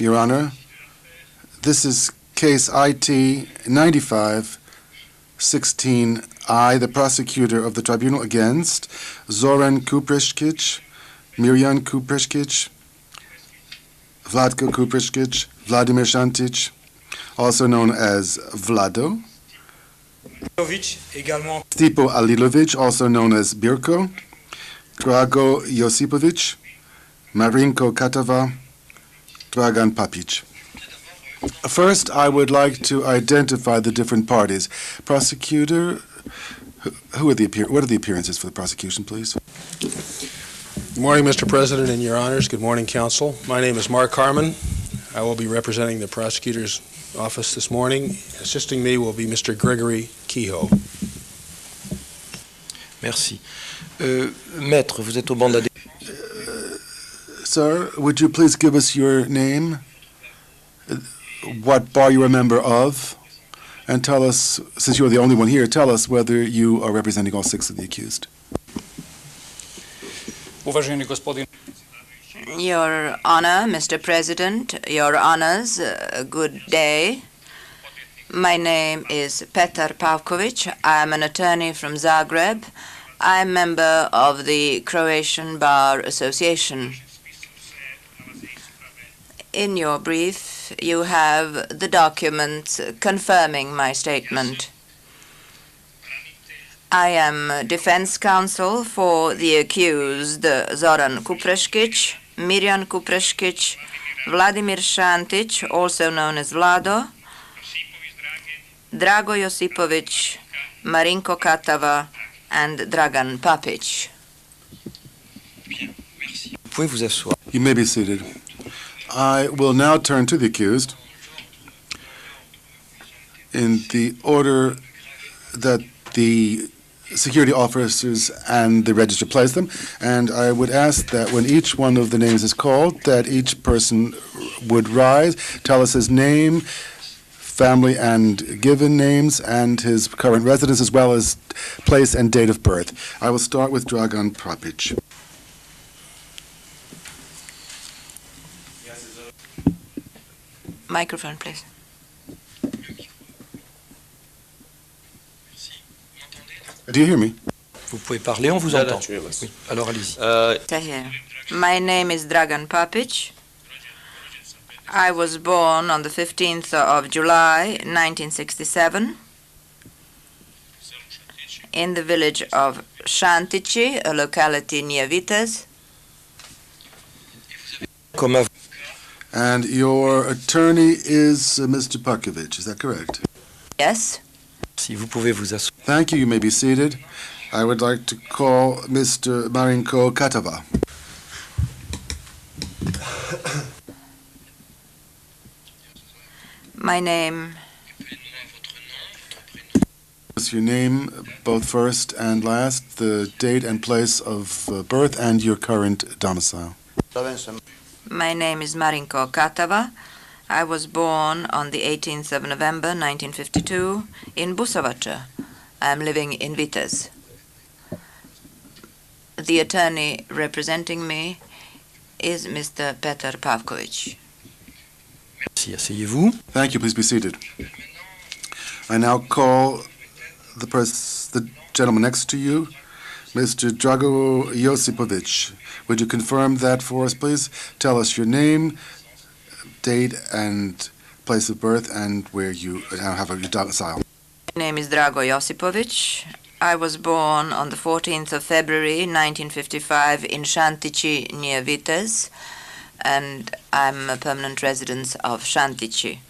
Your Honor, this is case IT 95-16I, the prosecutor of the tribunal against Zoran KUPRESKIC, Mirjan KUPRESKIC, Vlatko KUPRESKIC, Vladimir Santici, also known as Vlado, Stipo ALILOVIC, also known as Brko, Drago JOSIPOVIC, Marinko KATAVA, Dragan PAPIC. First, I would like to identify the different parties. Prosecutor, what are the appearances for the prosecution, please? Good morning, Mr. President and Your Honors. Good morning, Counsel. My name is Mark Harmon. I will be representing the prosecutor's office this morning. Assisting me will be Mr. Gregory Kehoe. Merci. Maître, vous êtes au banc d'adhésion. Sir, would you please give us your name, what bar you're a member of, and tell us, since you're the only one here, tell us whether you are representing all 6 of the accused. Your Honor, Mr. President, Your Honors, good day. My name is Petar Pavkovic. I am an attorney from Zagreb. I am a member of the Croatian Bar Association. In your brief, you have the documents confirming my statement. I am defense counsel for the accused Zoran KUPRESKIC, Mirjan KUPRESKIC, Vladimir Santic, also known as Vlado, Drago JOSIPOVIC, Marinko KATAVA, and Dragan PAPIC. You may be seated. I will now turn to the accused in the order that the security officers and the register place them, and I would ask that when each one of the names is called, that each person would rise, tell us his name, family and given names, and his current residence, as well as place and date of birth. I will start with Dragan PAPIC. Microphone, please. Do you hear me? Vous pouvez parler, on vous entend. Oui. Alors allez-y. My name is Dragan PAPIC. I was born on the 15th of July, 1967, in the village of Santici, a locality near Vitez. And your attorney is Mr. Pakovic, is that correct? Yes. Si vous pouvez vous asseoir. Thank you. You may be seated. I would like to call Mr. Marinko KATAVA. My name. What's your name, both first and last, the date and place of birth, and your current domicile? My name is Marinko KATAVA. I was born on the 18th of November, 1952, in Busovaca. I am living in Vitez. The attorney representing me is Mr. Petar Pavkovic. Merci, asseyez-vous. Thank you. Please be seated. I now call the gentleman next to you, Mr. Drago Josipovic. Would you confirm that for us, please? Tell us your name, date and place of birth, and where you have a domicile. My name is Drago Josipovic. I was born on the 14th of February, 1955, in Santici, near Vitez, and I'm a permanent resident of Santici,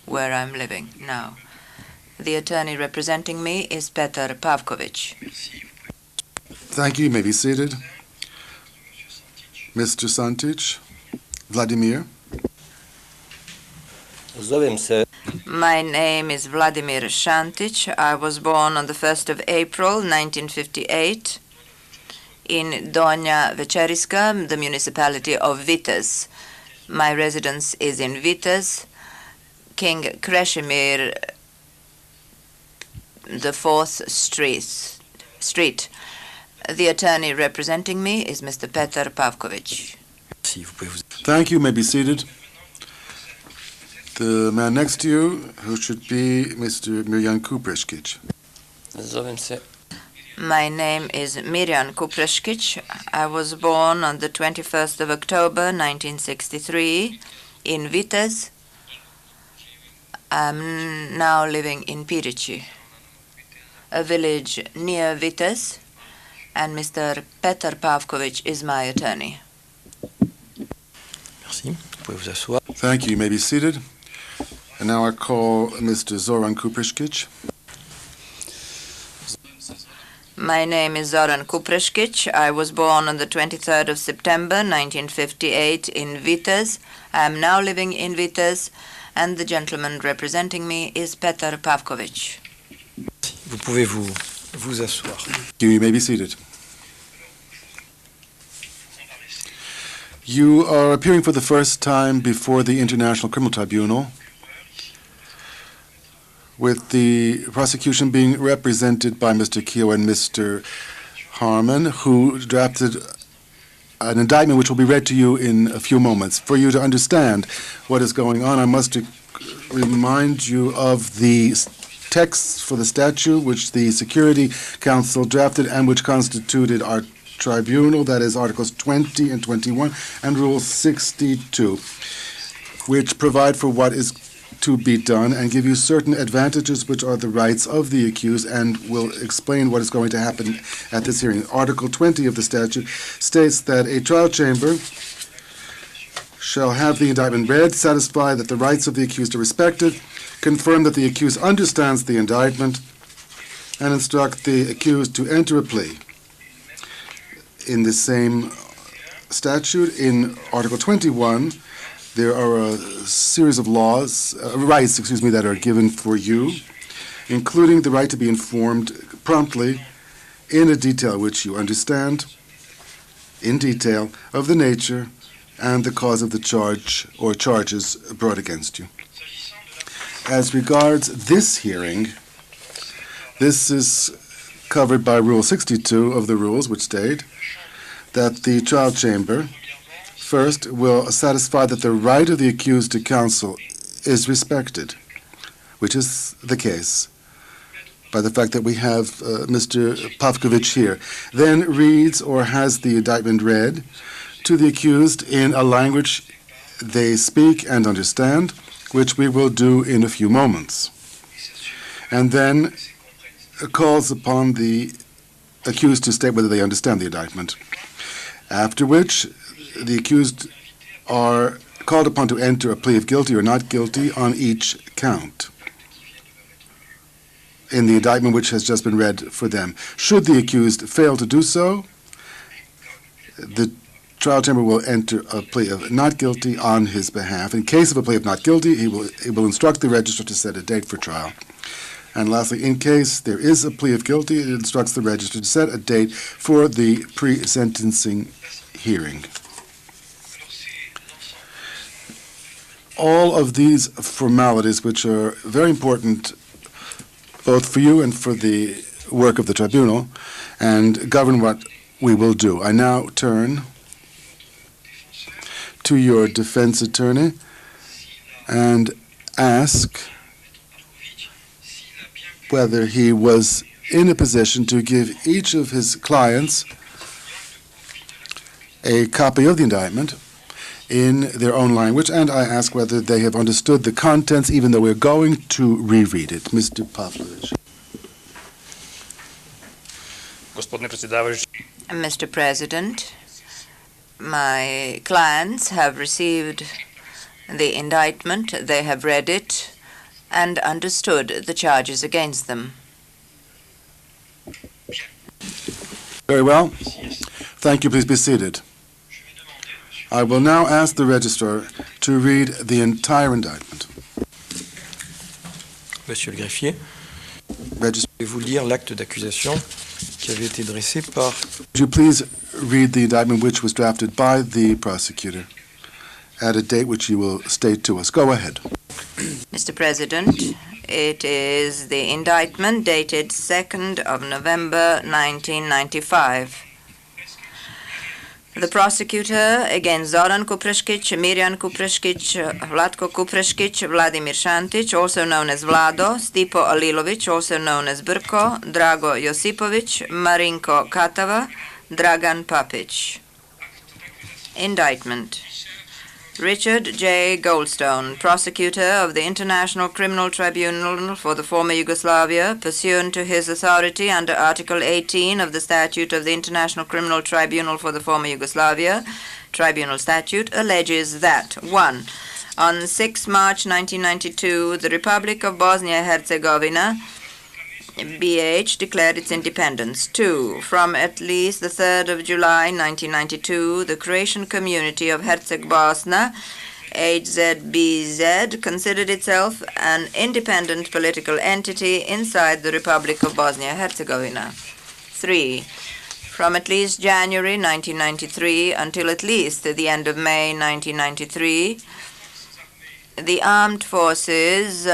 where I'm living now. The attorney representing me is Petar Pavkovic. Thank you. You may be seated. Mr. Santic, Vladimir. My name is Vladimir Santic. I was born on the 1st of April, 1958, in Donja Večeriska, the municipality of Vitez. My residence is in Vitez, King Krešimir, the 4th Street. The attorney representing me is Mr. Petar Pavkovic. Thank you. You may be seated. The man next to you, who should be Mr. Mirjan KUPRESKIC. Zovem se My name is Mirjan KUPRESKIC. I was born on the 21st of October 1963 in Vitez. I'm now living in Pirici, a village near Vitez, and Mr. Petar Pavkovic is my attorney. Merci. Vous pouvez vous asseoir. Thank you. You may be seated. And now I call Mr. Zoran KUPRESKIC. My name is Zoran KUPRESKIC. I was born on the 23rd of September 1958 in Vitez. I am now living in Vitez, and the gentleman representing me is Petar Pavkovic. Vous pouvez vous asseoir. You may be seated. You are appearing for the first time before the International Criminal Tribunal, with the prosecution being represented by Mr. Keogh and Mr. Harmon, who drafted an indictment which will be read to you in a few moments. For you to understand what is going on, I must remind you of the text for the statute which the Security Council drafted and which constituted our tribunal, that is Articles 20 and 21 and Rule 62, which provide for what is to be done and give you certain advantages which are the rights of the accused and will explain what is going to happen at this hearing. Article 20 of the statute states that a trial chamber shall have the indictment read, satisfy that the rights of the accused are respected, confirm that the accused understands the indictment, and instruct the accused to enter a plea. In the same statute, in Article 21, there are a series of rights that are given for you, including the right to be informed promptly in a detail which you understand, in detail, of the nature and the cause of the charge or charges brought against you. As regards this hearing, this is covered by Rule 62 of the rules, which state that the trial chamber first will satisfy that the right of the accused to counsel is respected, which is the case by the fact that we have Mr. Pavkovic here, then reads or has the indictment read to the accused in a language they speak and understand, which we will do in a few moments, and then calls upon the accused to state whether they understand the indictment, after which the accused are called upon to enter a plea of guilty or not guilty on each count in the indictment which has just been read for them. Should the accused fail to do so, the trial chamber will enter a plea of not guilty on his behalf. In case of a plea of not guilty, he will instruct the registrar to set a date for trial. And lastly, in case there is a plea of guilty, it instructs the registrar to set a date for the pre-sentencing hearing. All of these formalities, which are very important both for you and for the work of the tribunal, and govern what we will do. I now turn to your defense attorney and ask whether he was in a position to give each of his clients a copy of the indictment in their own language, and I ask whether they have understood the contents, even though we're going to reread it. Mr. Pavlovic. Mr. President, my clients have received the indictment, they have read it, and understood the charges against them. Very well. Thank you. Please be seated. I will now ask the registrar to read the entire indictment. Monsieur le greffier, Registrar, je vais vous lire l'acte d'accusation qui avait été dressé par... would you please read the indictment which was drafted by the prosecutor at a date which you will state to us. Go ahead. Mr. President, it is the indictment dated 2nd of November 1995. The prosecutor against Zoran KUPRESKIC, Mirjan KUPRESKIC, Vlatko KUPRESKIC, Vladimir Šantić, also known as Vlado, Stipo ALILOVIC, also known as Brko, Drago JOSIPOVIC, Marinko KATAVA, Dragan PAPIC. Indictment. Richard J. Goldstone, prosecutor of the International Criminal Tribunal for the former Yugoslavia, pursuant to his authority under Article 18 of the Statute of the International Criminal Tribunal for the former Yugoslavia, Tribunal Statute, alleges that 1. On 6 March 1992, the Republic of Bosnia-Herzegovina BH declared its independence. 2. From at least the 3rd of July 1992, the Croatian community of Herzegovina, HZBZ, considered itself an independent political entity inside the Republic of Bosnia-Herzegovina. 3. From at least January 1993 until at least the end of May 1993, the armed forces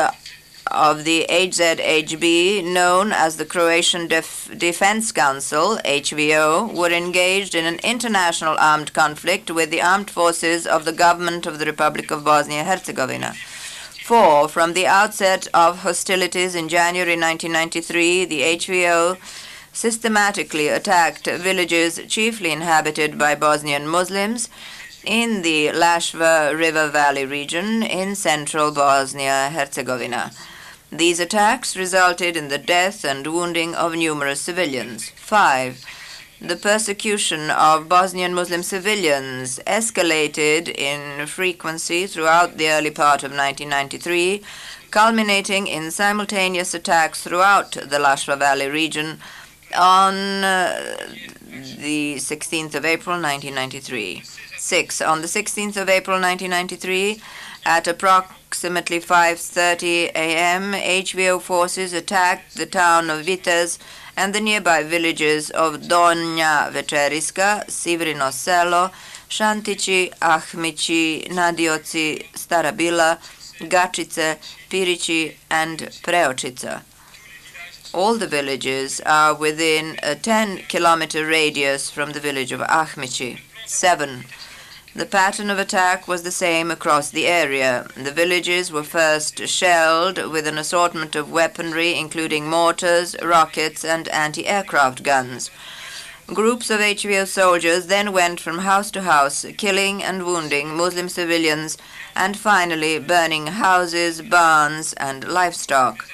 of the HZHB, known as the Croatian Defense Council, HVO, were engaged in an international armed conflict with the armed forces of the government of the Republic of Bosnia-Herzegovina. 4. From the outset of hostilities in January 1993, the HVO systematically attacked villages chiefly inhabited by Bosnian Muslims in the Lasva River Valley region in central Bosnia-Herzegovina. These attacks resulted in the death and wounding of numerous civilians. 5. The persecution of Bosnian Muslim civilians escalated in frequency throughout the early part of 1993, culminating in simultaneous attacks throughout the Lasva Valley region on the 16th of April 1993. 6. On the 16th of April 1993, at approximately 5:30 a.m., HVO forces attacked the town of Vitez and the nearby villages of Donja Večeriska, Sivrino Selo, Santici, Ahmici, Nadioci, Stara Bila, Gačice, Pirići, and Preočica. All the villages are within a 10-kilometer radius from the village of Ahmici. 7. The pattern of attack was the same across the area. The villages were first shelled with an assortment of weaponry, including mortars, rockets, and anti-aircraft guns. Groups of HVO soldiers then went from house to house, killing and wounding Muslim civilians, and finally burning houses, barns, and livestock.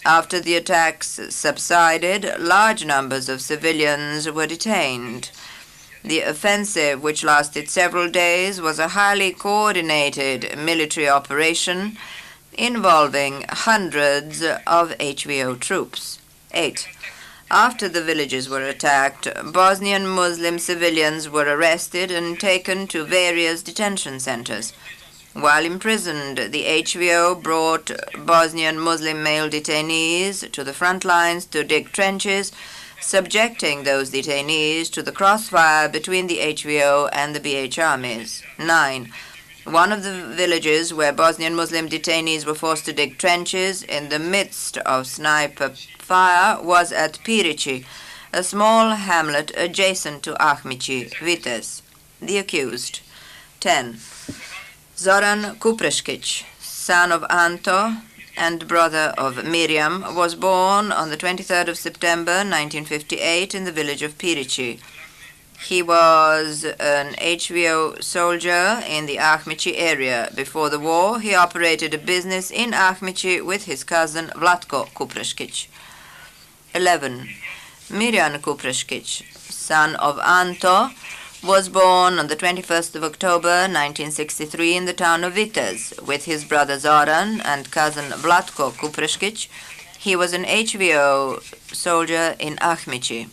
After the attacks subsided, large numbers of civilians were detained. The offensive, which lasted several days, was a highly coordinated military operation involving hundreds of HVO troops. 8. After the villages were attacked, Bosnian Muslim civilians were arrested and taken to various detention centers. While imprisoned, the HVO brought Bosnian Muslim male detainees to the front lines to dig trenches, subjecting those detainees to the crossfire between the HVO and the BH armies. 9. One of the villages where Bosnian Muslim detainees were forced to dig trenches in the midst of sniper fire was at Pirići, a small hamlet adjacent to Ahmici, Vitez. The accused. 10. Zoran KUPRESKIC, son of Anto and brother of Miriam, was born on the 23rd of September 1958 in the village of Pirići. He was an HVO soldier in the Ahmici area. Before the war, he operated a business in Ahmici with his cousin Vlatko KUPRESKIC. 11. Mirjan KUPRESKIC, son of Anto, was born on the 21st of October 1963 in the town of Vitez. With his brother Zoran and cousin Vlatko KUPRESKIC, he was an HVO soldier in Ahmici.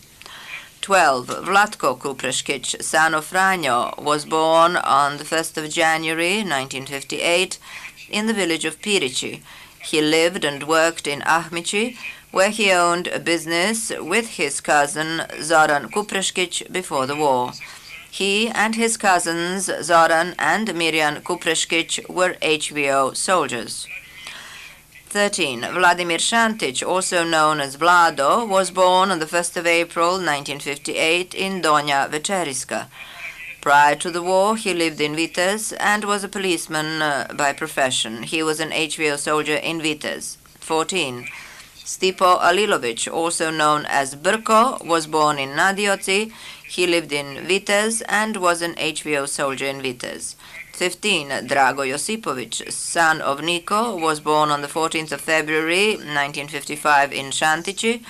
12. Vlatko KUPRESKIC, son of Franjo, was born on the 1st of January 1958 in the village of Pirići. He lived and worked in Ahmici, where he owned a business with his cousin Zoran KUPRESKIC before the war. He and his cousins Zoran and Mirjan KUPRESKIC were HVO soldiers. 13. Vladimir Šantić, also known as Vlado, was born on the 1st of April 1958 in Donja Večeriska. Prior to the war, he lived in Vitez and was a policeman by profession. He was an HVO soldier in Vitez. 14. Stipo ALILOVIC, also known as Brko, was born in Nadioci. He lived in Vitez and was an HVO soldier in Vitez. 15. Drago JOSIPOVIC, son of Niko, was born on the 14th of February 1955 in Santici.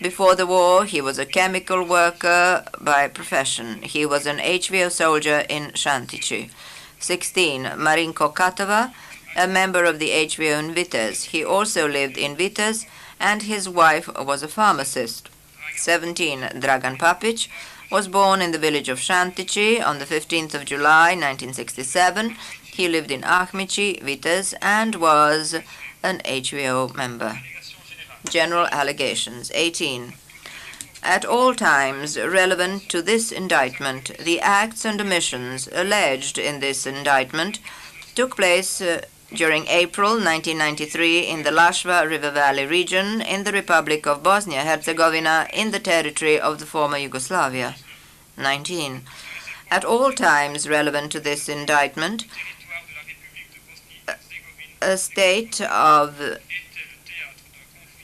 Before the war, he was a chemical worker by profession. He was an HVO soldier in Santici. 16. Marinko KATAVA, a member of the HVO in Vitez. He also lived in Vitez, and his wife was a pharmacist. 17. Dragan PAPIC was born in the village of Santici on the 15th of July 1967. He lived in Ahmici, Vitez, and was an HVO member. General allegations. 18. At all times relevant to this indictment, the acts and omissions alleged in this indictment took place during April 1993 in the Lasva River Valley region in the Republic of Bosnia-Herzegovina in the territory of the former Yugoslavia. 19. At all times relevant to this indictment, a state of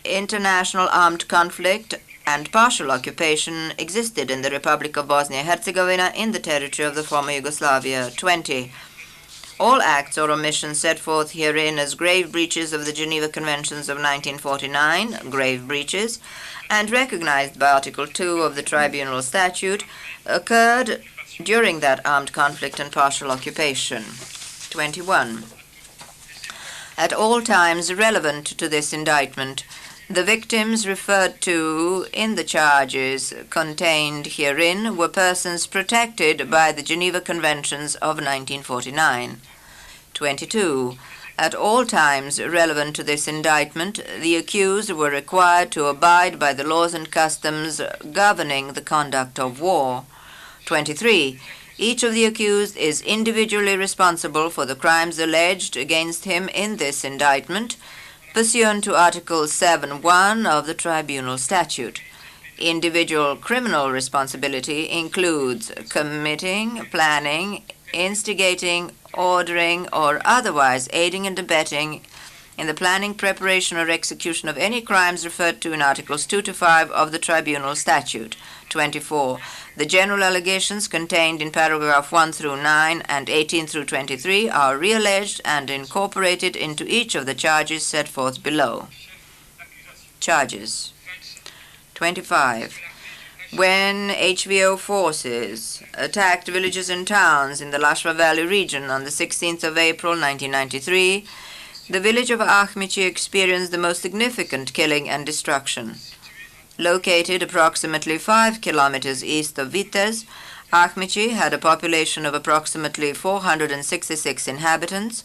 international armed conflict and partial occupation existed in the Republic of Bosnia-Herzegovina in the territory of the former Yugoslavia. 20. All acts or omissions set forth herein as grave breaches of the Geneva Conventions of 1949, grave breaches, and recognized by Article 2 of the Tribunal Statute, occurred during that armed conflict and partial occupation. 21. At all times relevant to this indictment, the victims referred to in the charges contained herein were persons protected by the Geneva Conventions of 1949. 22. At all times relevant to this indictment, the accused were required to abide by the laws and customs governing the conduct of war. 23. Each of the accused is individually responsible for the crimes alleged against him in this indictment, pursuant to Article 7.1 of the Tribunal Statute. Individual criminal responsibility includes committing, planning, instigating, ordering, or otherwise aiding and abetting in the planning, preparation, or execution of any crimes referred to in Articles 2 to 5 of the Tribunal Statute. 24. The general allegations contained in paragraph 1 through 9 and 18 through 23 are realleged and incorporated into each of the charges set forth below. Charges. 25. When HVO forces attacked villages and towns in the Lasva Valley region on the 16th of April 1993, the village of Ahmici experienced the most significant killing and destruction. Located approximately 5 kilometers east of Vitez, Ahmici had a population of approximately 466 inhabitants,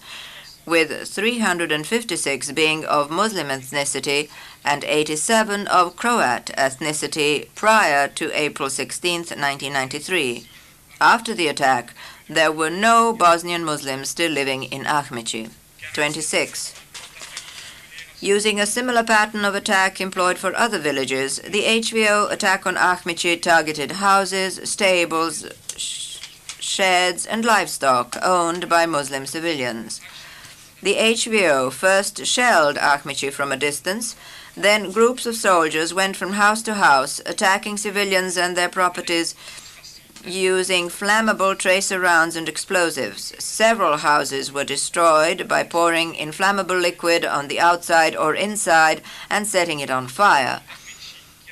with 356 being of Muslim ethnicity and 87 of Croat ethnicity prior to April 16, 1993. After the attack, there were no Bosnian Muslims still living in Ahmici. 26. Using a similar pattern of attack employed for other villages, the HVO attack on Ahmici targeted houses, stables, sheds, and livestock owned by Muslim civilians. The HVO first shelled Ahmici from a distance, then groups of soldiers went from house to house, attacking civilians and their properties using flammable tracer rounds and explosives. Several houses were destroyed by pouring inflammable liquid on the outside or inside and setting it on fire.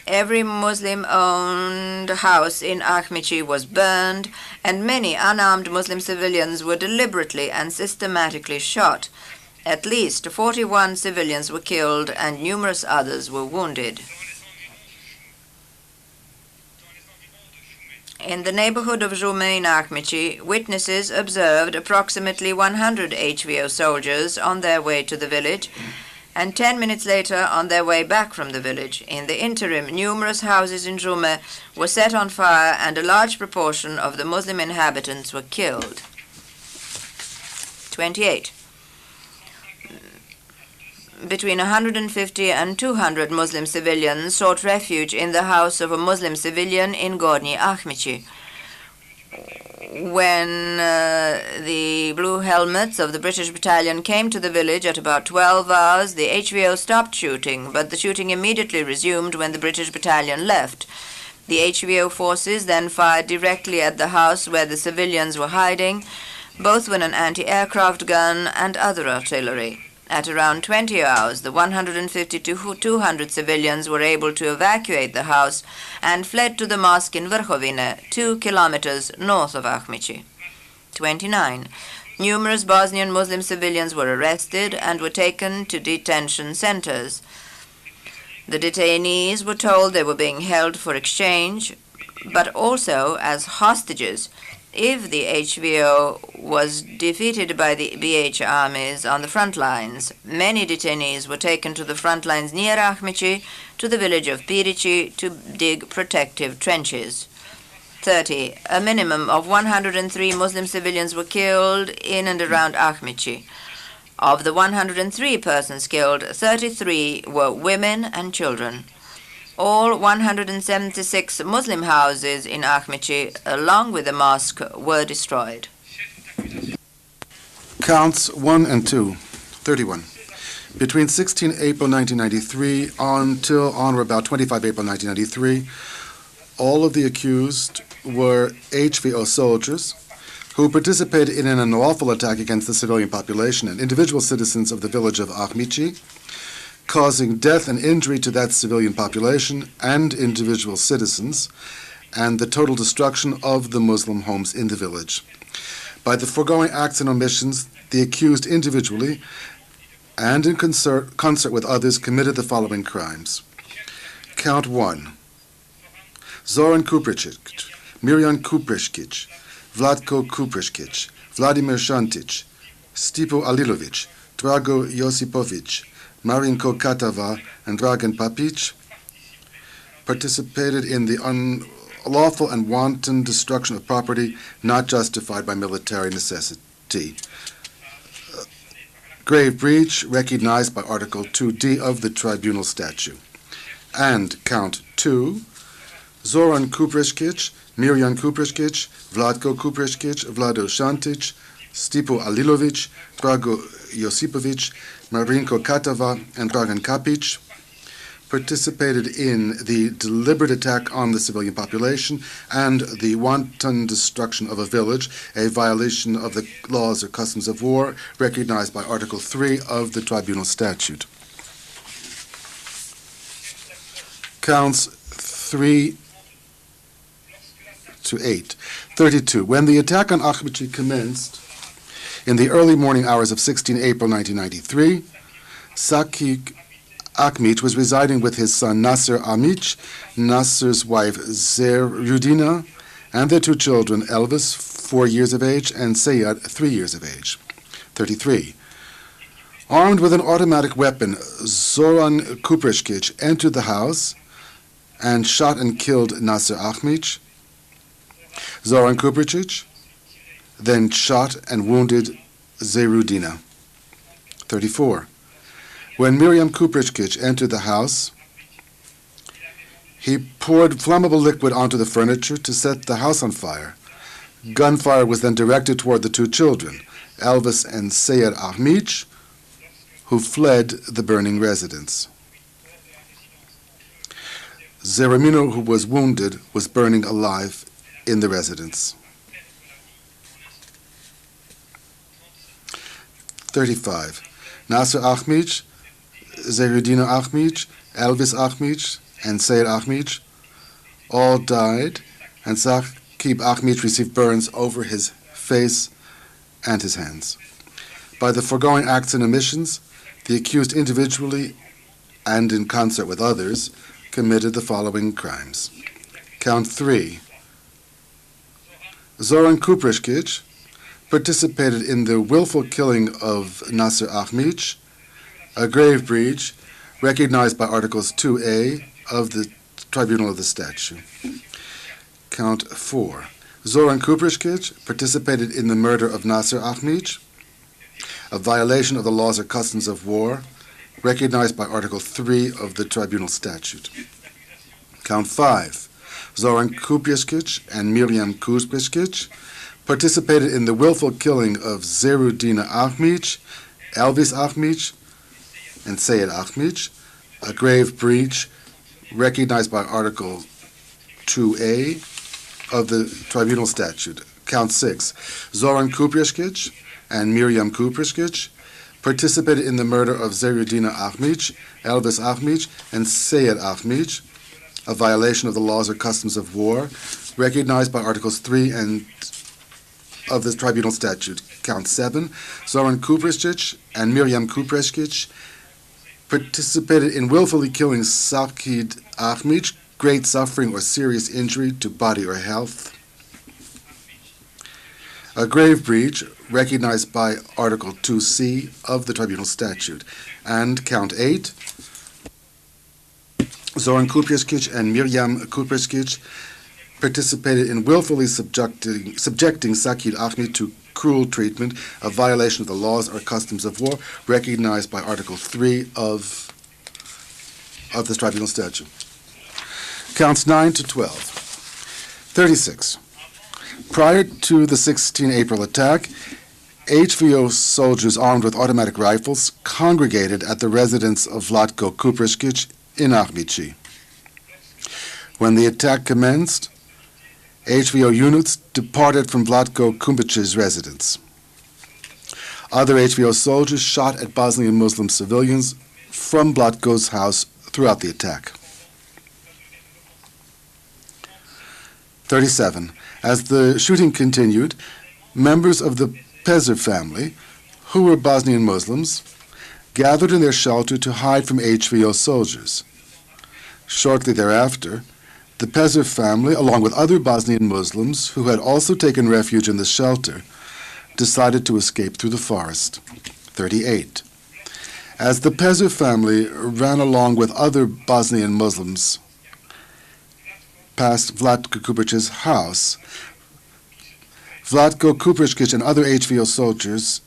Every Muslim-owned house in Ahmici was burned, and many unarmed Muslim civilians were deliberately and systematically shot. At least 41 civilians were killed and numerous others were wounded. In the neighborhood of Jume in Ahmici, witnesses observed approximately 100 HVO soldiers on their way to the village, and 10 minutes later on their way back from the village. In the interim, numerous houses in Jume were set on fire and a large proportion of the Muslim inhabitants were killed. 28. Between 150 and 200 Muslim civilians sought refuge in the house of a Muslim civilian in Gornji Ahmici. when the blue helmets of the British battalion came to the village at about 12 hours, the HVO stopped shooting, but the shooting immediately resumed when the British battalion left. The HVO forces then fired directly at the house where the civilians were hiding, both with an anti-aircraft gun and other artillery. At around 20 hours, the 150 to 200 civilians were able to evacuate the house and fled to the mosque in Vrhovine, 2 kilometers north of Ahmici. 29. Numerous Bosnian Muslim civilians were arrested and were taken to detention centers. The detainees were told they were being held for exchange, but also as hostages if the HVO was defeated by the BH armies on the front lines. Many detainees were taken to the front lines near Ahmici, to the village of Pirici, to dig protective trenches. 30. A minimum of 103 Muslim civilians were killed in and around Ahmici. Of the 103 persons killed, 33 were women and children. All 176 Muslim houses in Ahmici, along with the mosque, were destroyed. Counts 1 and 2, 31. Between 16 April 1993 until on or about 25 April 1993, all of the accused were HVO soldiers who participated in an unlawful attack against the civilian population and individual citizens of the village of Ahmici, causing death and injury to that civilian population and individual citizens, and the total destruction of the Muslim homes in the village. By the foregoing acts and omissions, the accused individually and in concert with others committed the following crimes. Count 1. Zoran KUPRESKIC, Mirjan KUPRESKIC, Vlatko KUPRESKIC, Vladimir Šantić, Stipo ALILOVIC, Drago JOSIPOVIC, Marinko KATAVA, and Dragan PAPIC participated in the unlawful and wanton destruction of property not justified by military necessity. Grave breach recognized by Article 2D of the Tribunal Statute. And Count 2, Zoran KUPRESKIC, Mirjan KUPRESKIC, Vlatko KUPRESKIC, Vlado Šantić, Stipo ALILOVIC, Drago JOSIPOVIC, Marinko KATAVA, and Dragan PAPIC participated in the deliberate attack on the civilian population and the wanton destruction of a village, a violation of the laws or customs of war recognized by Article 3 of the Tribunal Statute. Counts 3 to 8. 32. When the attack on Ahmici commenced in the early morning hours of 16 April 1993, Sakik Ahmic was residing with his son Nasser Ahmic, Nasser's wife Zerudina, and their 2 children, Elvis, 4 years of age, and Seyad, 3 years of age. 33. Armed with an automatic weapon, Zoran KUPRESKIC entered the house and shot and killed Nasser Ahmic. Zoran KUPRESKIC then shot and wounded Zerudina. 34. When Mirjan KUPRESKIC entered the house, he poured flammable liquid onto the furniture to set the house on fire. Gunfire was then directed toward the 2 children, Elvis and Seyad Ahmic, who fled the burning residence. Zeremino, who was wounded, was burning alive in the residence. 35. Nasser Ahmic, Zerudina Ahmic, Elvis Ahmic, and Seyad Ahmic all died, and Sakib Ahmic received burns over his face and his hands. By the foregoing acts and omissions, the accused individually and in concert with others committed the following crimes. Count 3. Zoran KUPRESKIC participated in the willful killing of Nasser Ahmic, a grave breach recognized by Articles 2A of the Tribunal of the Statute. Count 4. Zoran KUPRESKIC participated in the murder of Nasser Ahmic, a violation of the laws or customs of war recognized by Article 3 of the Tribunal Statute. Count 5. Zoran KUPRESKIC and Mirjan KUPRESKIC participated in the willful killing of Zerudina Ahmic, Elvis Ahmic, and Seyed Ahmic, a grave breach recognized by Article 2A of the Tribunal Statute. Count 6. Zoran KUPRESKIC and Mirjan KUPRESKIC participated in the murder of Zerudina Ahmic, Elvis Ahmic, and Seyed Ahmic, a violation of the laws or customs of war, recognized by Articles 3 and of the Tribunal Statute. Count 7. Zoran KUPRESKIC and Mirjan KUPRESKIC participated in willfully killing Sakid Ahmic, great suffering or serious injury to body or health, a grave breach recognized by Article 2C of the Tribunal Statute. And count 8, Zoran KUPRESKIC and Mirjan KUPRESKIC participated in willfully subjecting Sakid Ahmic to cruel treatment, a violation of the laws or customs of war recognized by Article 3 of this Tribunal Statute. Counts 9 to 12. 36. Prior to the 16 April attack, HVO soldiers armed with automatic rifles congregated at the residence of Vlatko KUPRESKIC in Ahmici. When the attack commenced, HVO units departed from Vlatko KUPRESKIC's residence. Other HVO soldiers shot at Bosnian Muslim civilians from Vlatko's house throughout the attack. 37. As the shooting continued, members of the Pezer family, who were Bosnian Muslims, gathered in their shelter to hide from HVO soldiers. Shortly thereafter, the Pezer family, along with other Bosnian Muslims who had also taken refuge in the shelter, decided to escape through the forest. 38. As the Pezer family ran along with other Bosnian Muslims past Vlatko KUPRESKIC's house, Vlatko KUPRESKIC and other HVO soldiers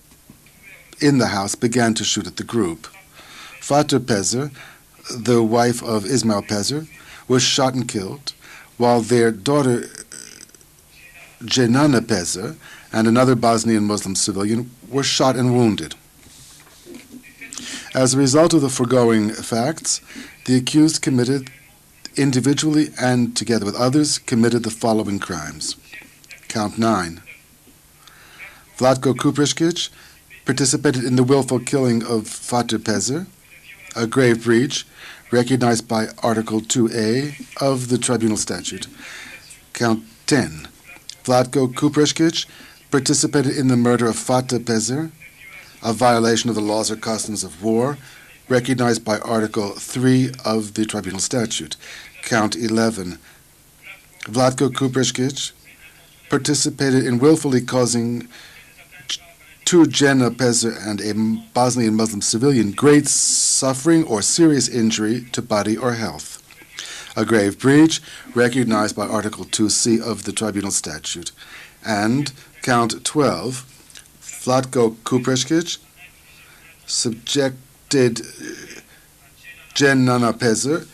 in the house began to shoot at the group. Father Pezer, the wife of Ismail Pezer, was shot and killed, while their daughter Jenana Pezer and another Bosnian Muslim civilian were shot and wounded. As a result of the foregoing facts, the accused committed individually and together with others committed the following crimes. Count 9. Vlatko KUPRESKIC participated in the willful killing of Father Pezer, a grave breach recognized by Article 2A of the Tribunal Statute. Count 10. Vlatko KUPRESKIC participated in the murder of Father Pezer, a violation of the laws or customs of war recognized by Article 3 of the Tribunal Statute. Count 11. Vlatko KUPRESKIC participated in willfully causing to Jenna Pezer and a Bosnian Muslim civilian great suffering or serious injury to body or health, a grave breach recognized by Article 2C of the Tribunal Statute. And count 12, Vlatko KUPRESKIC subjected Jenna Pezer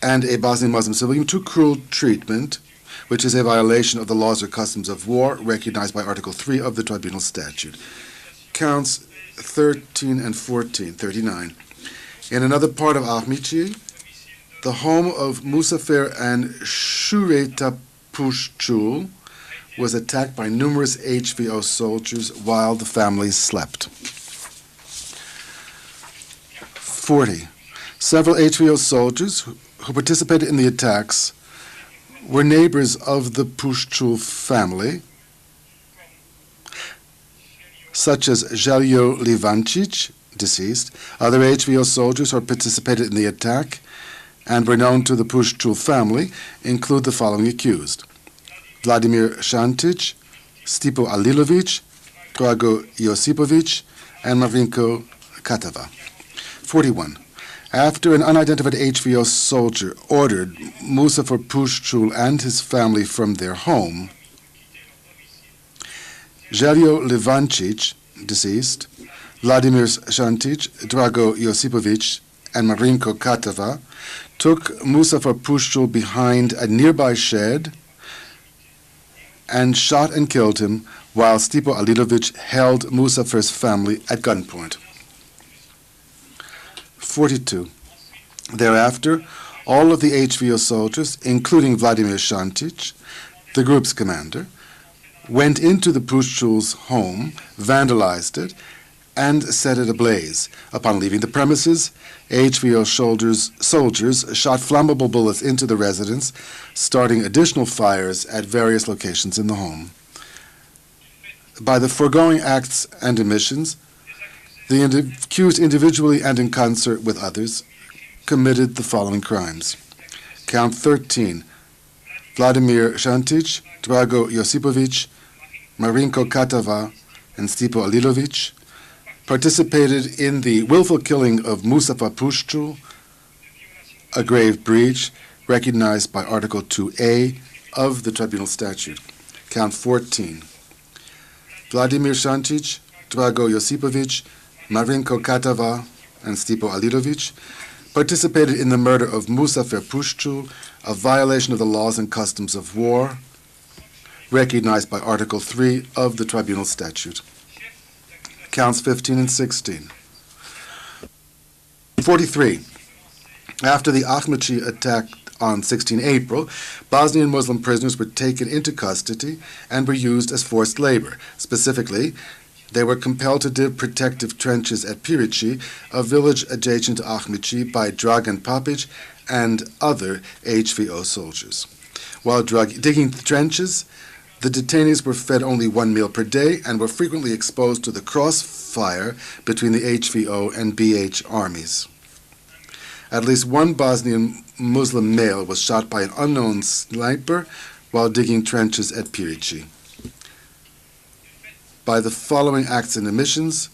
and a Bosnian Muslim civilian to cruel treatment, which is a violation of the laws or customs of war recognized by Article 3 of the Tribunal Statute. Counts 13 and 14, 39. In another part of Ahmici, the home of Musafer and Shureta Pushchul was attacked by numerous HVO soldiers while the families slept. 40. Several HVO soldiers who participated in the attacks were neighbors of the Pushchul family, such as Željo Livancic, deceased. Other HVO soldiers who participated in the attack and were known to the Pushchul family include the following accused: Vladimir Šantić, Stipo ALILOVIC, Drago Josipovic, and Marinko KATAVA. 41. After an unidentified HVO soldier ordered Musafer Pushchul and his family from their home, Željo Livancic, deceased, Vladimir Šantić, Drago Josipovic, and Marinko KATAVA took Musafer Pushchul behind a nearby shed and shot and killed him while Stipo ALILOVIC held Musafer's family at gunpoint. 42. Thereafter, all of the HVO soldiers, including Vladimir Santici, the group's commander, went into the Puščul's home, vandalized it, and set it ablaze. Upon leaving the premises, HVO soldiers shot flammable bullets into the residence, starting additional fires at various locations in the home. By the foregoing acts and omissions, the accused individually and in concert with others committed the following crimes. Count 13. Vladimir Santici, Drago Josipovic, Marinko KATAVA, and Stipo ALILOVIC participated in the willful killing of Musafer Puščul, a grave breach recognized by Article 2A of the Tribunal Statute. Count 14. Vladimir Santici, Drago Josipovic, Marinko KATAVA, and Stipo ALILOVIC participated in the murder of Musafer Puščul, a violation of the laws and customs of war recognized by Article 3 of the Tribunal Statute. Counts 15 and 16. 43. After the Ahmici attack on 16 April, Bosnian Muslim prisoners were taken into custody and were used as forced labor. Specifically, they were compelled to dig protective trenches at Pirici, a village adjacent to Ahmici, by Dragan PAPIC and other HVO soldiers. While digging the trenches, the detainees were fed only one meal per day and were frequently exposed to the crossfire between the HVO and BH armies. At least one Bosnian Muslim male was shot by an unknown sniper while digging trenches at Pirici. By the following acts and omissions,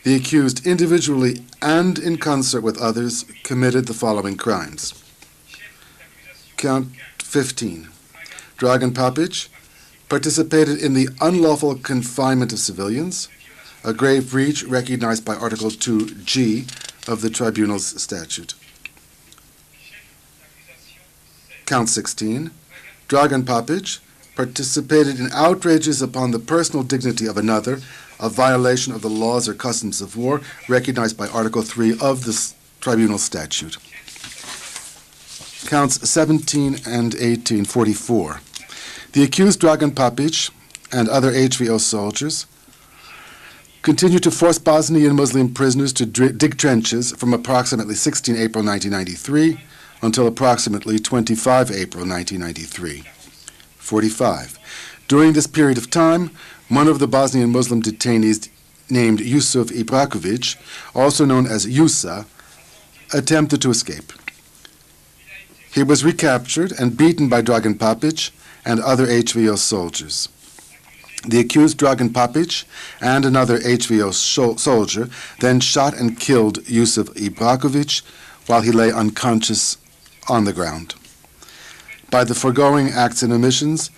the accused individually and in concert with others committed the following crimes. Count 15. Dragan PAPIC participated in the unlawful confinement of civilians, a grave breach recognized by Article 2G of the Tribunal's statute. Count 16. Dragan PAPIC participated in outrages upon the personal dignity of another, a violation of the laws or customs of war recognized by Article 3 of the Tribunal statute. Counts 17 and 18, 44. The accused Dragan PAPIC and other HVO soldiers continued to force Bosnian Muslim prisoners to dig trenches from approximately 16 April 1993 until approximately 25 April 1993. 45. During this period of time, one of the Bosnian Muslim detainees named Yusuf Ibrakovic, also known as Yusa, attempted to escape. He was recaptured and beaten by Dragan PAPIC and other HVO soldiers. The accused Dragan PAPIC and another HVO soldier then shot and killed Yusuf Ibrakovic while he lay unconscious on the ground. By the foregoing acts and omissions,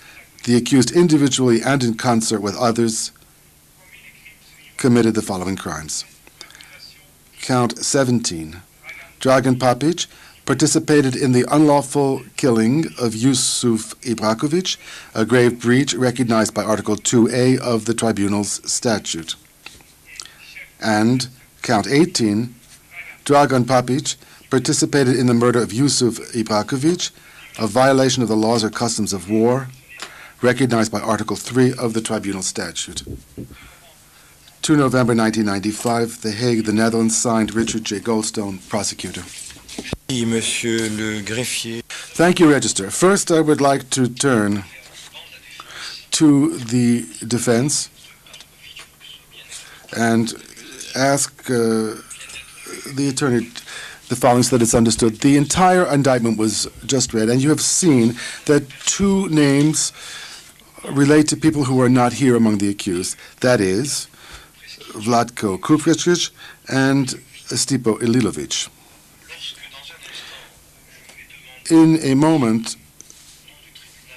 the accused individually and in concert with others committed the following crimes. Count 17. Dragan PAPIC participated in the unlawful killing of Yusuf Ibrakovic, a grave breach recognized by Article 2A of the Tribunal's statute. And Count 18. Dragan PAPIC participated in the murder of Yusuf Ibrakovic, a violation of the laws or customs of war recognized by Article 3 of the Tribunal statute. 2 November 1995, The Hague, the Netherlands, signed Richard J. Goldstone, prosecutor. Monsieur le greffier. Thank you, Register. First, I would like to turn to the defense and ask the attorney the following so that it's understood. The entire indictment was just read, and you have seen that two names relate to people who are not here among the accused. That is, Vlatko KUPRESKIC and Stipo ALILOVIC. In a moment,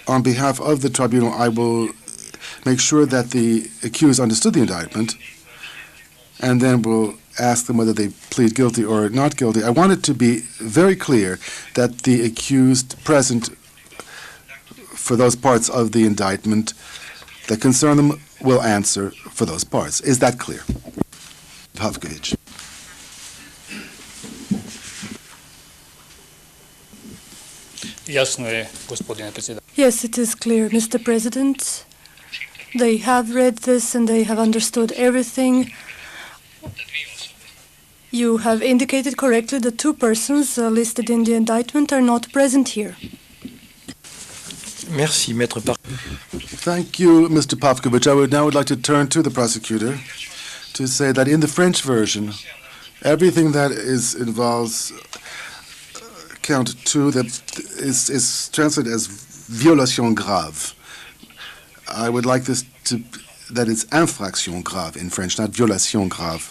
on behalf of the tribunal, I will make sure that the accused understood the indictment, and then we'll ask them whether they plead guilty or not guilty. I want it to be very clear that the accused present for those parts of the indictment that concern them will answer for those parts. Is that clear? Pavkovic. Jasno je, gospodine predsjedavajući. Yes, it is clear, Mr. President. They have read this and they have understood everything. You have indicated correctly that two persons listed in the indictment are not present here. Merci, Maître Par. Thank you, Mr. Pavkovic. I would like to turn to the prosecutor to say that in the French version, everything that involves count 2 that is translated as violation grave. I would like this that it's infraction grave in French, not violation grave.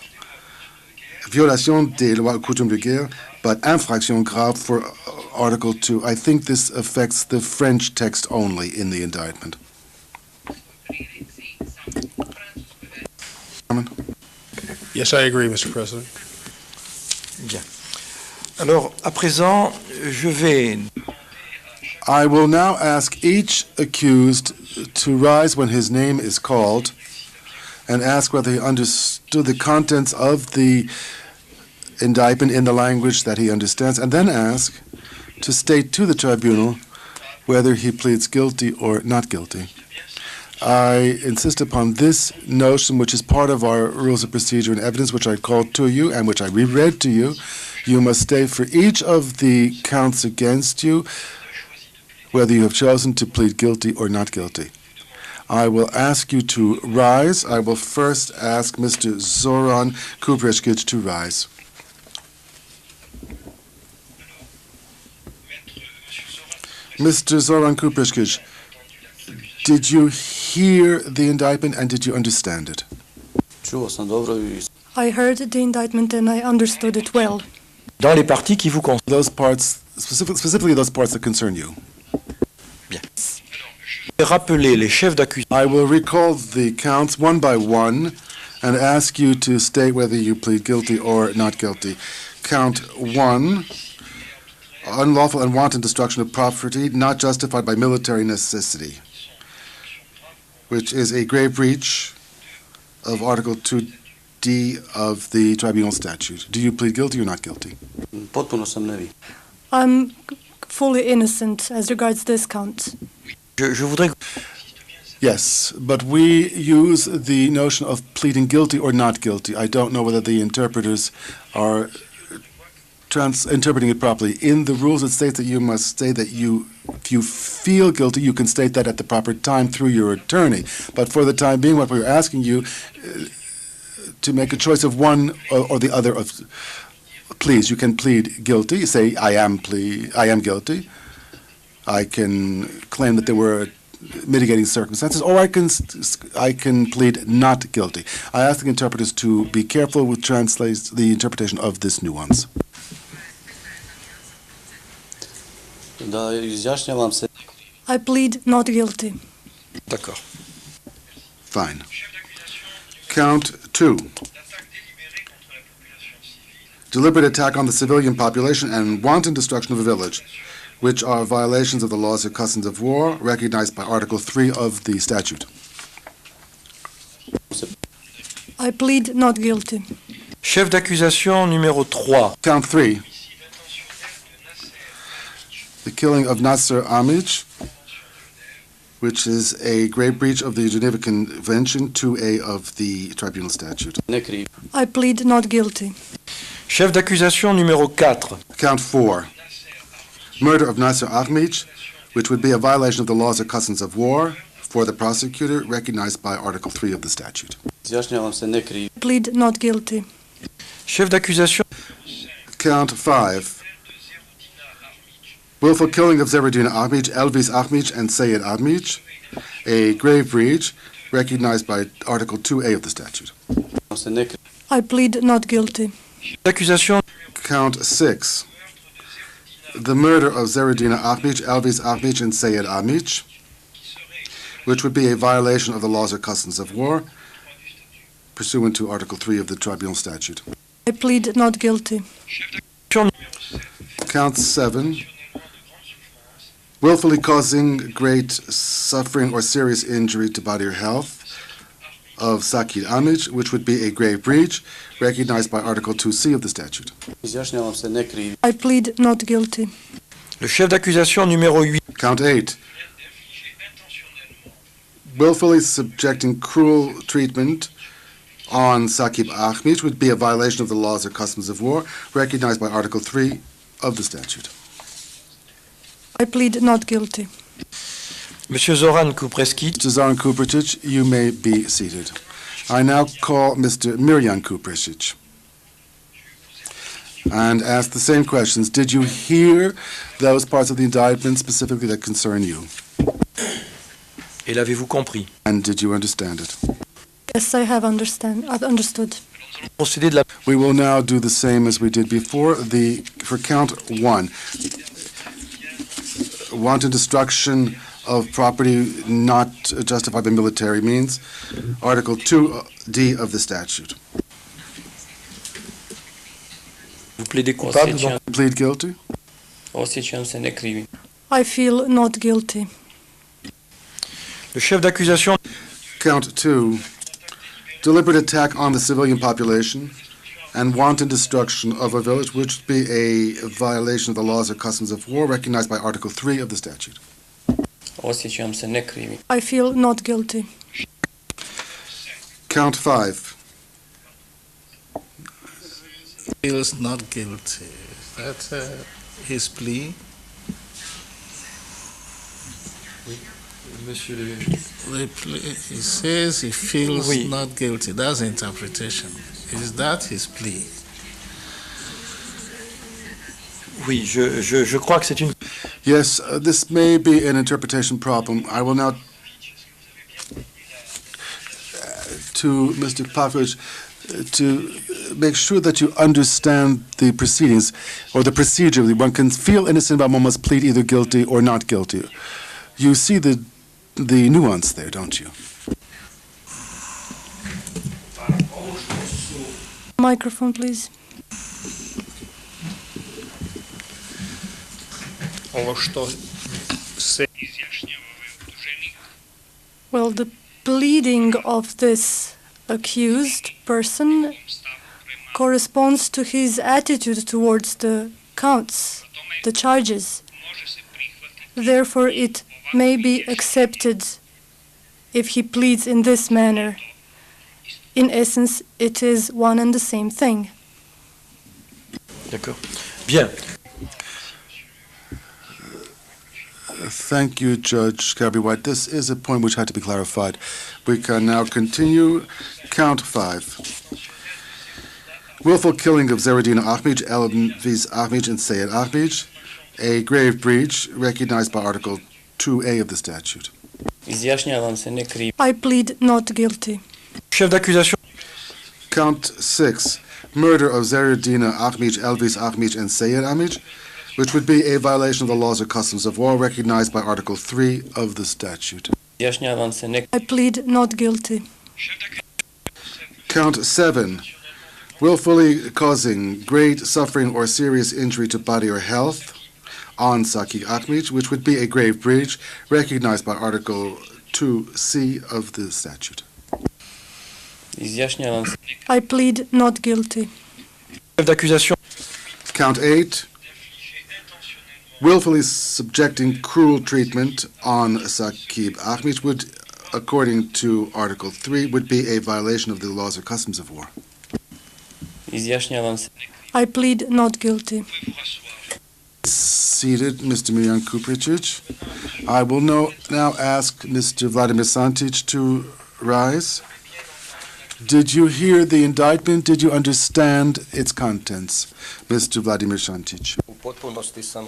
Violation des lois et coutumes de guerre, but infraction grave for Article 2. I think this affects the French text only in the indictment. Yes, I agree, Mr. President. Bien. Alors, à présent, I will now ask each accused to rise when his name is called and ask whether he understood the contents of the indictment in the language that he understands, and then ask to state to the tribunal whether he pleads guilty or not guilty. I insist upon this notion, which is part of our rules of procedure and evidence, which I called to you and which I reread to you. You must state for each of the counts against you whether you have chosen to plead guilty or not guilty. I will ask you to rise. I will first ask Mr. Zoran KUPRESKIC to rise. Mr. Zoran KUPRESKIC, did you hear the indictment and did you understand it? I heard the indictment and I understood it well. dans les parties qui vous concernent. Those parts, specifically those parts that concern you. Bien. Rappeler les chefs d'accusation. I will recall the counts one by one and ask you to state whether you plead guilty or not guilty. Count 1, unlawful and wanton destruction of property not justified by military necessity, which is a grave breach of Article 2D of the Tribunal Statute. Do you plead guilty or not guilty? I'm fully innocent as regards this count. Je voudrais... Yes, but we use the notion of pleading guilty or not guilty. I don't know whether the interpreters are interpreting it properly. In the rules, it states that you must say that if you feel guilty, you can state that at the proper time through your attorney. But for the time being, what we're asking you to make a choice of one or the other of pleas. You can plead guilty, say I am guilty. I can claim that there were mitigating circumstances, or I can plead not guilty. I ask the interpreters to be careful with the interpretation of this nuance. I plead not guilty. D'accord. Fine. Count 2. Deliberate attack on the civilian population and wanton destruction of a village, which are violations of the laws or customs of war recognized by Article 3 of the statute. I plead not guilty. Chef d'accusation numéro 3. Count 3. The killing of Nasser Ahmici, which is a grave breach of the Geneva Convention 2A of the Tribunal Statute. I plead not guilty. Chef d'accusation numéro 4. Count 4. Murder of Nasser Ahmici, which would be a violation of the laws or customs of war for the prosecutor recognized by Article 3 of the statute. I plead not guilty. Chef d'accusation. Count 5. Willful killing of Zeredina Ahmici, Elvis Ahmici, and Sayed Ahmici, a grave breach recognized by Article 2A of the statute. I plead not guilty. Accusation. Count 6. The murder of Zeredina Ahmici, Elvis Ahmici, and Sayed Ahmici, which would be a violation of the laws or customs of war pursuant to Article 3 of the Tribunal Statute. I plead not guilty. Count 7. willfully causing great suffering or serious injury to body or health of Sakir Ahmic, which would be a grave breach, recognized by Article 2C of the statute. Izjašnjavam se ne krivim. I plead not guilty. Le chef d'accusation numéro 8. Count 8. Willfully subjecting cruel treatment on Sakib Ahmic would be a violation of the laws or customs of war, recognized by Article 3 of the statute. I plead not guilty. Monsieur Zoran KUPRESKIC. Mr. Zoran KUPRESKIC, you may be seated. I now call Mr. Mirjan KUPRESKIC and ask the same questions. Did you hear those parts of the indictment specifically that concern you? Et l'avez-vous compris? And did you understand it? Yes, I've understood. Procédé de la... We will now do the same as we did before. For count 1, wanton destruction of property not justified by military means, Article 2D of the statute. Vous plaidez coupable? Donc... Plead guilty? Osjećam se ne krivim. I feel not guilty. Le chef d'accusation... Count 2, deliberate attack on the civilian population and wanton destruction of a village, which would be a violation of the laws or customs of war, recognized by Article 3 of the statute. Osjećam se ne krivim. I feel not guilty. Count 5. Feels not guilty. That's his plea. Monsieur He says he feels Oui. not guilty. That's the interpretation. Is that his plea? Oui, je crois que c'est une... Yes, this may be an interpretation problem. I will now to Mr. Papic to make sure that you understand the proceedings or the procedure. One can feel innocent, but one must plead either guilty or not guilty. You see the nuance there, don't you? Microphone, please. Ovo što se Well, the pleading of this accused person corresponds to his attitude towards the counts, the charges. Therefore, it may be accepted if he pleads in this manner. In essence, it is one and the same thing. D'accord. Bien. Thank you, Judge Kirby-White. This is a point which had to be clarified. We can now continue. Count 5. Willful killing of Zeradina Ahmic, Elvis Ahmic, and Sayed Ahmic, a grave breach recognized by Article 2A of the statute. Izjašnjavam se ne krivim. I plead not guilty. Chef d'accusation... Count 6. Murder of Zeradina Ahmic, Elvis Ahmic, and Sayed Ahmic, which would be a violation of the laws or customs of war recognized by Article 3 of the statute. Izjašnjavam se ne krivim. I plead not guilty. Count 7. Willfully causing great suffering or serious injury to body or health on Saki Ahmic, which would be a grave breach recognized by Article 2C of the statute. Izjašnjavam se. I plead not guilty. Chef d'accusation... Count 8. Willfully subjecting cruel treatment on Sakib Ahmic would, according to Article 3, would be a violation of the laws or customs of war. Izjašnjavam se. I plead not guilty. Seated, Mr. Mirjan KUPRESKIC. I will now ask Mr. Vladimir Santic to rise. Did you hear the indictment? Did you understand its contents, Mr. Vladimir Santic? U potpunosti sam...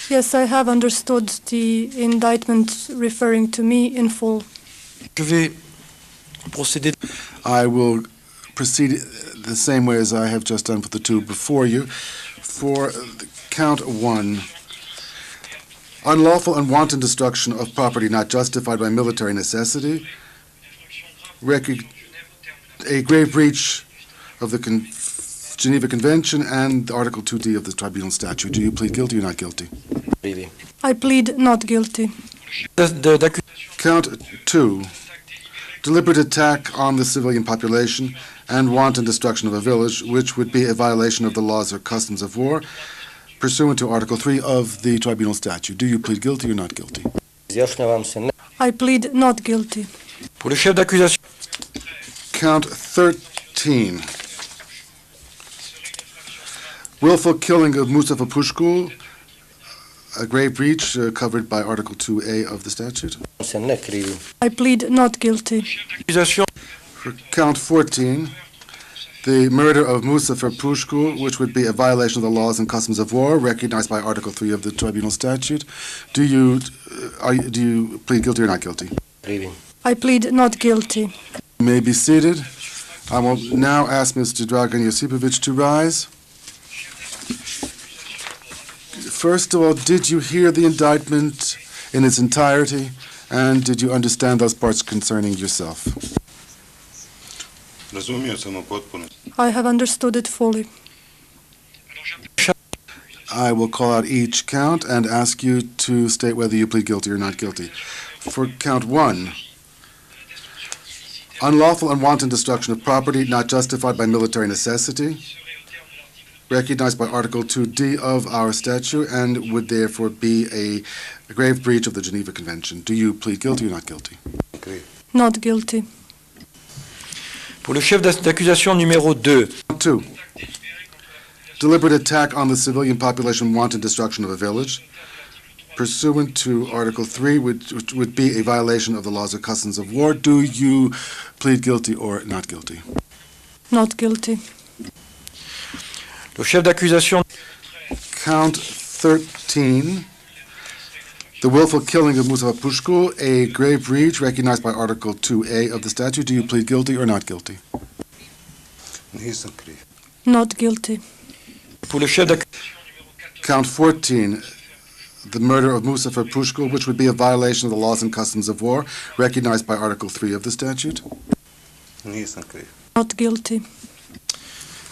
Yes, I have understood the indictment referring to me in full. Je vais procéder... I will proceed the same way as I have just done for the two before you. For count 1, unlawful and wanton destruction of property not justified by military necessity, a grave breach of the Geneva Convention and Article 2D of the Tribunal Statute. Do you plead guilty or not guilty? I plead not guilty. Count 2, deliberate attack on the civilian population and wanton destruction of a village, which would be a violation of the laws or customs of war, pursuant to Article 3 of the Tribunal Statute. Do you plead guilty or not guilty? I plead not guilty. Pour le chef d'accusation. Count 13, willful killing of Mustafa Pushkul, a grave breach covered by Article 2A of the statute. I plead not guilty. Accusation. For count 14, the murder of Mustafa Pushkul, which would be a violation of the laws and customs of war recognized by Article 3 of the Tribunal Statute. Do you plead guilty or not guilty? I plead not guilty. You may be seated. I will now ask Mr. Dragan Josipovic to rise. First of all, did you hear the indictment in its entirety, and did you understand those parts concerning yourself? I have understood it fully. I will call out each count and ask you to state whether you plead guilty or not guilty. For count 1, unlawful and wanton destruction of property not justified by military necessity, recognized by Article 2D of our statute, and would therefore be a grave breach of the Geneva Convention. Do you plead guilty or not guilty? Not guilty. Pour le chef d'accusation numéro 2. 2. Deliberate attack on the civilian population, wanton destruction of a village, pursuant to Article 3, which would be a violation of the laws or customs of war. Do you plead guilty or not guilty? Not guilty. Le chef d'accusation. Count 13. The willful killing of Mustafa Pushkul, a grave breach recognized by Article 2A of the statute. Do you plead guilty or not guilty? Not guilty. Pour le chef Count 14. The murder of Mustafa Pushkul, which would be a violation of the laws and customs of war recognized by Article 3 of the statute. Not guilty.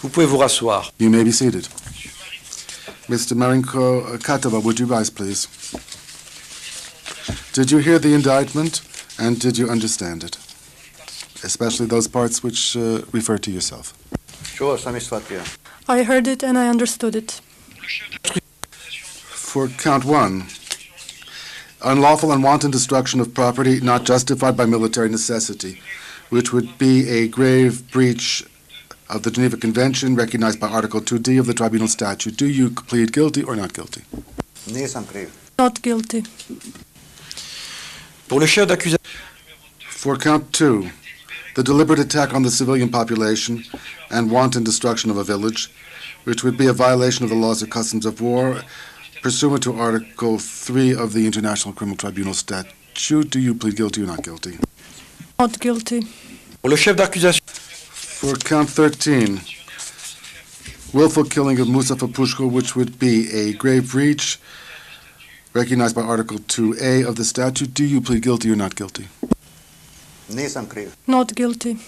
Vous pouvez vous rasseoir. You may be seated. Mr. Marinko KATAVA, would you rise, please? Did you hear the indictment, and did you understand it? Especially those parts which refer to yourself. I heard it and I understood it. For count 1, unlawful and wanton destruction of property not justified by military necessity, which would be a grave breach of the Geneva Convention recognized by Article 2D of the Tribunal Statute. Do you plead guilty or not guilty? Not guilty. Pour le chef d'accusation. For count 2, the deliberate attack on the civilian population and wanton destruction of a village, which would be a violation of the laws or customs of war pursuant to Article 3 of the International Criminal Tribunal Statute. Do you plead guilty or not guilty? Not guilty. Pour le chef d'accusation. For count 13, willful killing of Mustafa Pushkul, which would be a grave breach recognized by Article 2A of the statute. Do you plead guilty or not guilty? Not guilty.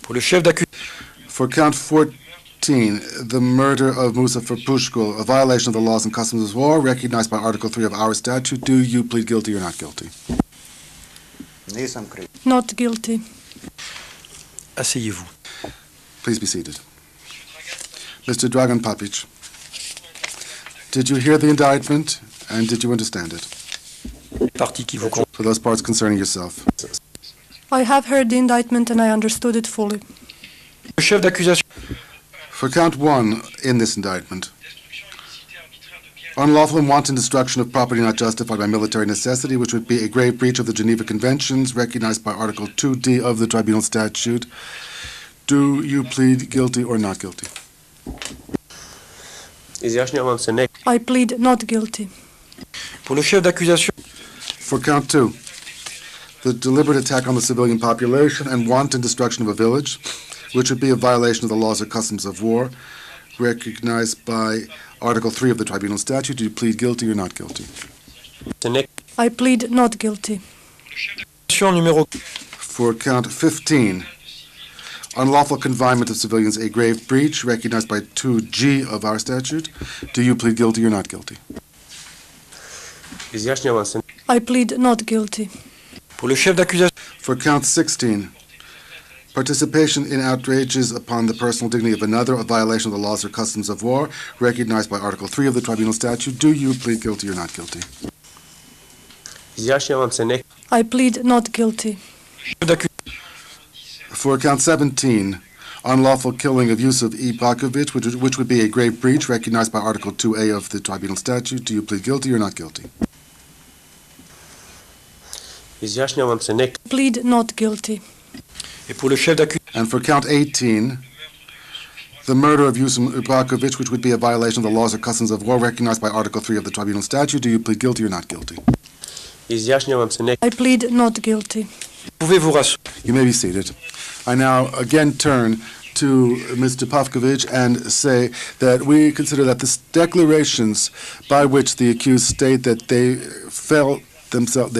Pour le chef d'accusation. For count 14, the murder of Mustafa Pushkul, a violation of the laws and customs of war recognized by Article 3 of our statute. Do you plead guilty or not guilty? Not guilty. Asseyez-vous. Please be seated. Mr. Dragan PAPIC, did you hear the indictment and did you understand it? Partie qui vous compte. For those parts concerning yourself. I have heard the indictment and I understood it fully. Le chef d'accusation. For count 1 in this indictment, unlawful and wanton destruction of property not justified by military necessity, which would be a grave breach of the Geneva Conventions recognized by Article 2D of the Tribunal Statute. Do you plead guilty or not guilty? I plead not guilty. Pour le chef d'accusation. For count 2, the deliberate attack on the civilian population and wanton destruction of a village, which would be a violation of the laws or customs of war recognized by Article 3 of the Tribunal Statute. Do you plead guilty or not guilty? I plead not guilty. Numéro. For count 15, unlawful confinement of civilians, a grave breach recognized by 2G of our statute. Do you plead guilty or not guilty? Izjašnjavam se. I plead not guilty. Pour le chef d'accusation. For count 16, participation in outrages upon the personal dignity of another, a violation of the laws or customs of war, recognized by Article 3 of the Tribunal Statute. Do you plead guilty or not guilty? Izjašnjavam se ne. I plead not guilty. For count 17, unlawful killing of Yusuf E. Bakovic, which would be a grave breach recognized by Article 2A of the Tribunal Statute. Do you plead guilty or not guilty? Izjašnjavam se ne. Plead not guilty. Et pour le chef d'accusation. And for count 18, the murder of Yusuf Bakovic, which would be a violation of the laws or customs of war recognized by Article 3 of the Tribunal Statute. Do you plead guilty or not guilty? Izjašnjavam se ne. I plead not guilty. Pouvez-vous rassurer? You may be seated. I now again turn to Mr. Pavkovic and say that we consider that the declarations by which the accused state that they felt themselves,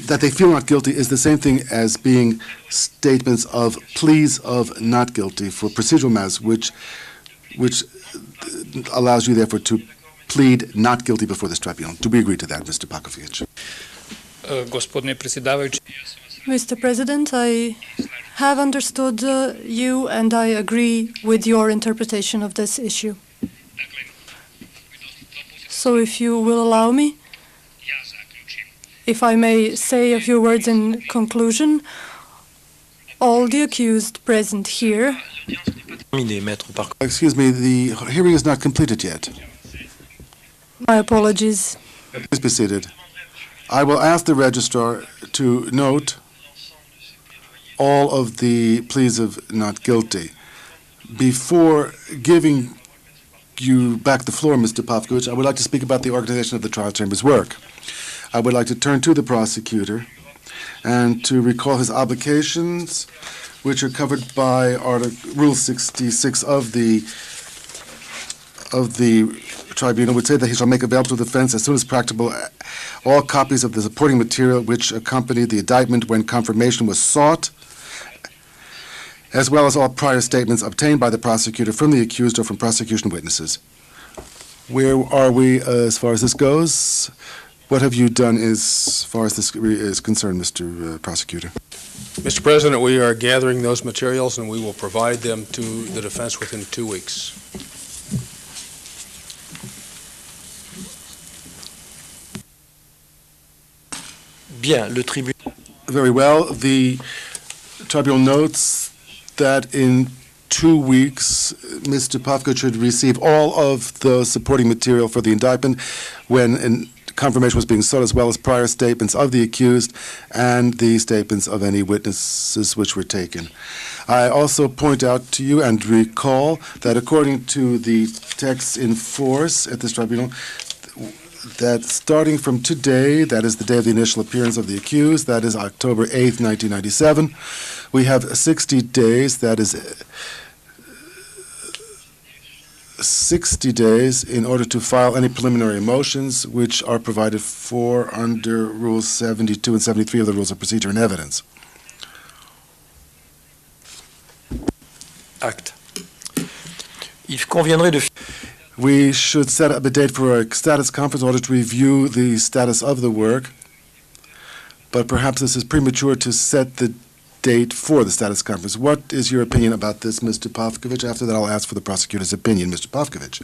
that they feel not guilty is the same thing as being statements of pleas of not guilty for procedural matters, which allows you therefore to plead not guilty before this tribunal. Do we agree to that, Mr. Pavkovic? Gospodine predsjedavajući. Mr. President, I have understood you and I agree with your interpretation of this issue. So if you will allow me, if I may say a few words in conclusion, all the accused present here. Excuse me, the hearing is not completed yet. My apologies. Please be seated. I will ask the registrar to note all of the pleas of not guilty. Before giving you back the floor, Mr. Pavkovic, I would like to speak about the organization of the trial chamber's work. I would like to turn to the prosecutor and to recall his obligations, which are covered by Rule 66 of the tribunal, would say that he shall make available to the defense as soon as practicable all copies of the supporting material which accompanied the indictment when confirmation was sought, as well as all prior statements obtained by the prosecutor from the accused or from prosecution witnesses. Where are we as far as this goes? What have you done as far as this is concerned, Mr. Prosecutor? Mr. President, we are gathering those materials and we will provide them to the defense within 2 weeks. Bien, le tribunal. Very well. The tribunal notes that in 2 weeks, Mr. Pavkovic should receive all of the supporting material for the indictment when confirmation was being sought, as well as prior statements of the accused and the statements of any witnesses which were taken. I also point out to you and recall that according to the texts in force at this tribunal, that starting from today, that is the day of the initial appearance of the accused, that is October 8th, 1997, we have 60 days, that is 60 days in order to file any preliminary motions which are provided for under Rules 72 and 73 of the Rules of Procedure and Evidence. Acte. Il conviendrait de... We should set up a date for a status conference in order to review the status of the work, but perhaps this is premature to set the date for the status conference. What is your opinion about this, Mr. Pavkovic? After that, I'll ask for the prosecutor's opinion. Mr. Pavkovic.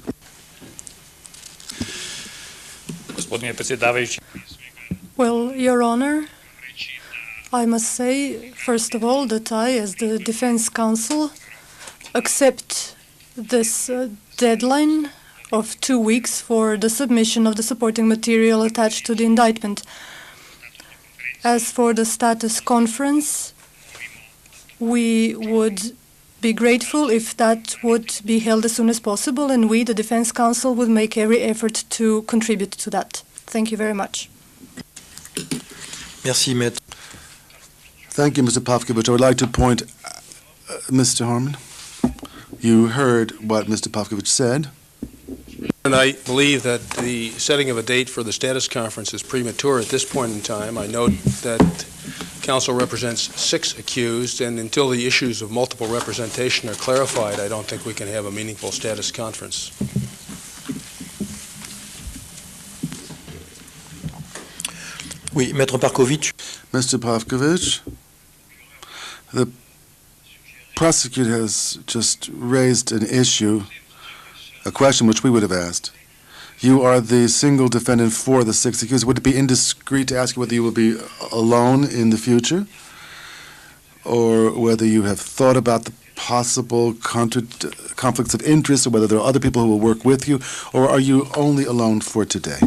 Gospodine predsjedavajući. Well, Your Honor, I must say, first of all, that I, as the defense counsel, accept this deadline of 2 weeks for the submission of the supporting material attached to the indictment. As for the status conference, we would be grateful if that would be held as soon as possible, and we, the defense counsel, would make every effort to contribute to that. Thank you very much. Merci, Maître. Thank you, Mr. Pavkovic. I would like to point, Mr. Harmon, you heard what Mr. Pavkovic said. And I believe that the setting of a date for the status conference is premature at this point in time. I note that counsel represents 6 accused, and until the issues of multiple representation are clarified, I don't think we can have a meaningful status conference. Oui, Maître Parkovic. Mr. Pavkovic, the prosecutor has just raised an issue, a question which we would have asked. You are the single defendant for the 6 accused. Would it be indiscreet to ask you whether you will be alone in the future, or whether you have thought about the possible conflicts of interest, or whether there are other people who will work with you, or are you only alone for today?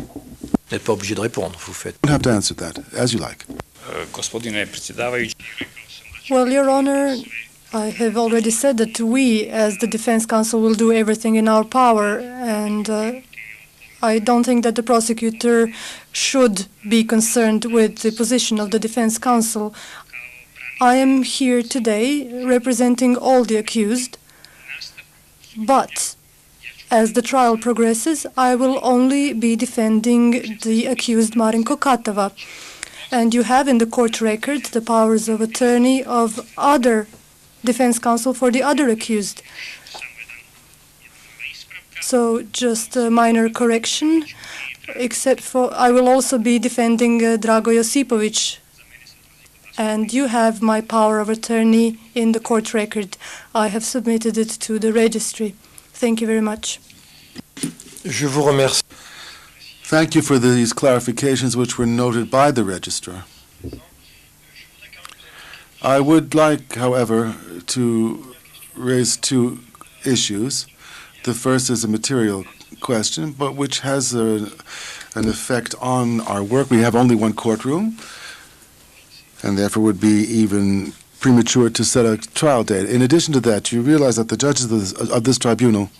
Vous n'êtes pas obligé de répondre, vous faites. You don't have to answer that, as you like. Gospodine predsjedavajući, Well, Your Honor, I have already said that we, as the Defense Counsel, will do everything in our power, and I don't think that the prosecutor should be concerned with the position of the Defense Counsel. I am here today representing all the accused, but as the trial progresses, I will only be defending the accused Marinko KATAVA. And you have in the court record the powers of attorney of other defense counsel for the other accused. So just a minor correction, except for I will also be defending Drago JOSIPOVIC. And you have my power of attorney in the court record. I have submitted it to the registry. Thank you very much. Je vous remercie. Thank you for these clarifications which were noted by the registrar. I would like, however, to raise 2 issues. The first is a material question, but which has an effect on our work. We have only 1 courtroom, and therefore would be even premature to set a trial date. In addition to that, you realize that the judges of this tribunal,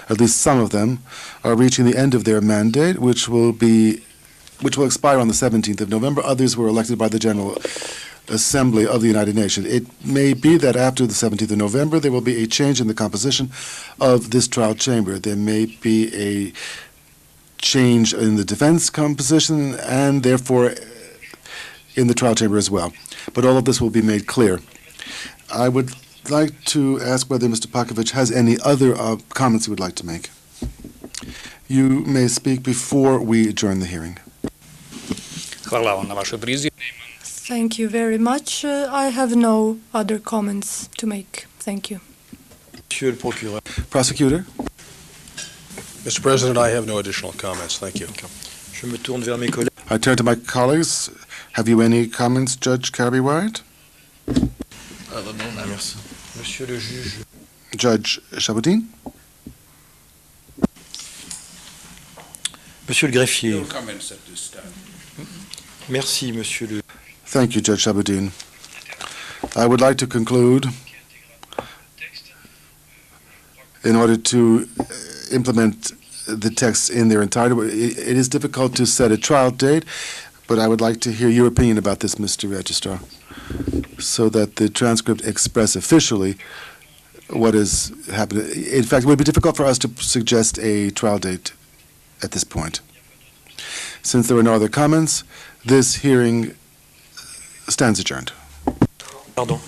at least some of them, are reaching the end of their mandate, which will expire on the 17th of November. Others were elected by the General Assembly of the United Nations. It may be that after the 17th of November, there will be a change in the composition of this trial chamber. There may be a change in the defense composition and therefore in the trial chamber as well. But all of this will be made clear. I would like to ask whether Mr. Pakovic has any other comments he would like to make. You may speak before we adjourn the hearing. hvala vam na vašoj brizi. Thank you very much. I have no other comments to make. Thank you. Monsieur le procureur. Prosecutor? Mr. President, I have no additional comments. Thank you. Je me tourne vers mes collègues. I turn to my colleagues. Have you any comments, Judge Carby-White? Merci. Monsieur le juge. Judge Chaboudin? Monsieur le greffier. No comments at this time. Merci, monsieur le... Thank you, Judge Chaboudin. I would like to conclude in order to implement the text in their entirety. It is difficult to set a trial date, but I would like to hear your opinion about this, Mr. Registrar, so that the transcript express officially what has happened. In fact, it would be difficult for us to suggest a trial date at this point. Since there are no other comments, this hearing stands adjourned. Pardon.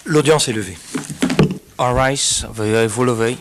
L'audience est levée. All rise, veuillez vous lever.